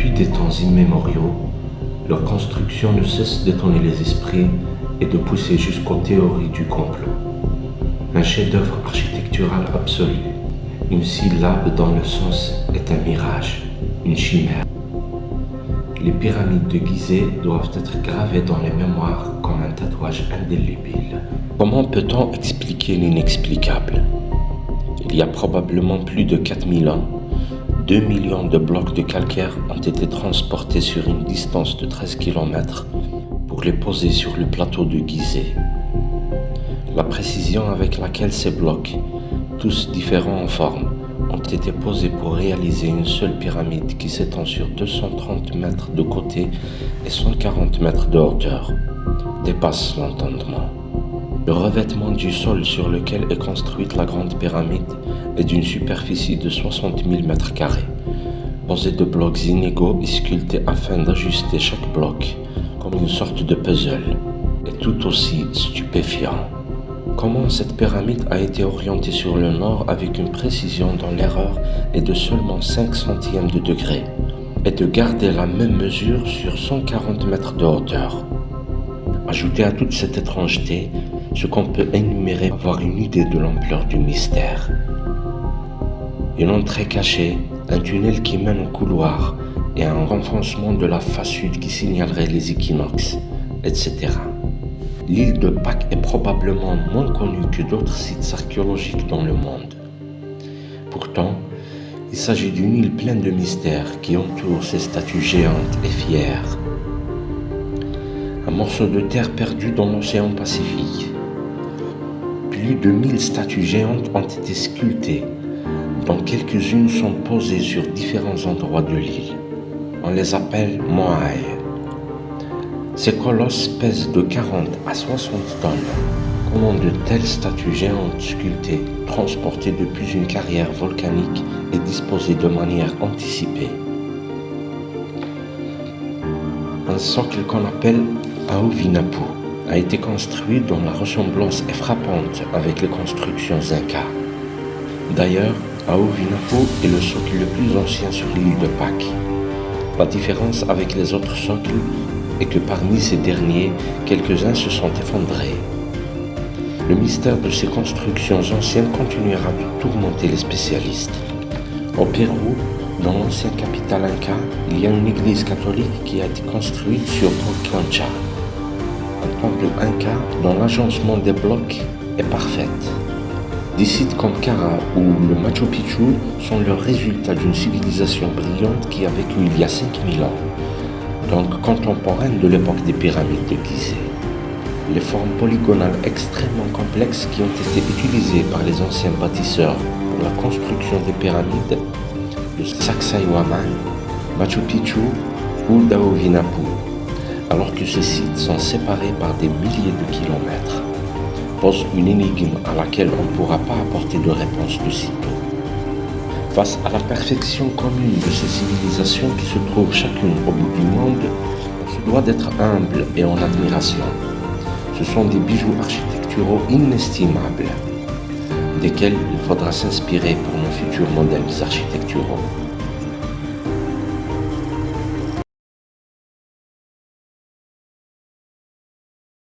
Depuis des temps immémoriaux, leur construction ne cesse d'étonner les esprits et de pousser jusqu'aux théories du complot. Un chef-d'œuvre architectural absolu, une syllabe dans le sens est un mirage, une chimère. Les pyramides de Gizeh doivent être gravées dans les mémoires comme un tatouage indélébile. Comment peut-on expliquer l'inexplicable? Il y a probablement plus de 4000 ans, 2 millions de blocs de calcaire ont été transportés sur une distance de 13 km pour les poser sur le plateau de Gizeh. La précision avec laquelle ces blocs, tous différents en forme, ont été posés pour réaliser une seule pyramide qui s'étend sur 230 mètres de côté et 140 mètres de hauteur, dépasse l'entendement. Le revêtement du sol sur lequel est construite la grande pyramide est d'une superficie de 60 000 mètres carrés, posé de blocs inégaux et sculptés afin d'ajuster chaque bloc comme une sorte de puzzle, et tout aussi stupéfiant. Comment cette pyramide a été orientée sur le nord avec une précision dont l'erreur est de seulement 5 centièmes de degré, et de garder la même mesure sur 140 mètres de hauteur. Ajoutez à toute cette étrangeté ce qu'on peut énumérer pour avoir une idée de l'ampleur du mystère. Une entrée cachée, un tunnel qui mène au couloir et un renfoncement de la face sud qui signalerait les équinoxes, etc. L'île de Pâques est probablement moins connue que d'autres sites archéologiques dans le monde. Pourtant, il s'agit d'une île pleine de mystères qui entoure ces statues géantes et fières. Un morceau de terre perdu dans l'océan Pacifique. Plus de 1000 statues géantes ont été sculptées, dont quelques-unes sont posées sur différents endroits de l'île. On les appelle moai. Ces colosses pèsent de 40 à 60 tonnes. Comment de telles statues géantes sculptées, transportées depuis une carrière volcanique et disposées de manière anticipée? Un socle qu'on appelle Ahuwinapu a été construit dont la ressemblance est frappante avec les constructions incas. D'ailleurs, Ahuwinapu est le socle le plus ancien sur l'île de Pâques. La différence avec les autres socles est que parmi ces derniers, quelques-uns se sont effondrés. Le mystère de ces constructions anciennes continuera de tourmenter les spécialistes. Au Pérou, dans l'ancienne capitale inca, il y a une église catholique qui a été construite sur Purcancha, un temple inca dont l'agencement des blocs est parfait. Des sites comme Cara ou le Machu Picchu sont le résultat d'une civilisation brillante qui a vécu il y a 5000 ans, donc contemporaine de l'époque des pyramides de Gizeh. Les formes polygonales extrêmement complexes qui ont été utilisées par les anciens bâtisseurs pour la construction des pyramides de Sacsayhuaman, Machu Picchu ou d'Ahuwinapu, alors que ces sites sont séparés par des milliers de kilomètres, posent une énigme à laquelle on ne pourra pas apporter de réponse de sitôt. Face à la perfection commune de ces civilisations qui se trouvent chacune au bout du monde, on se doit d'être humble et en admiration. Ce sont des bijoux architecturaux inestimables, desquels il faudra s'inspirer pour nos futurs modèles architecturaux.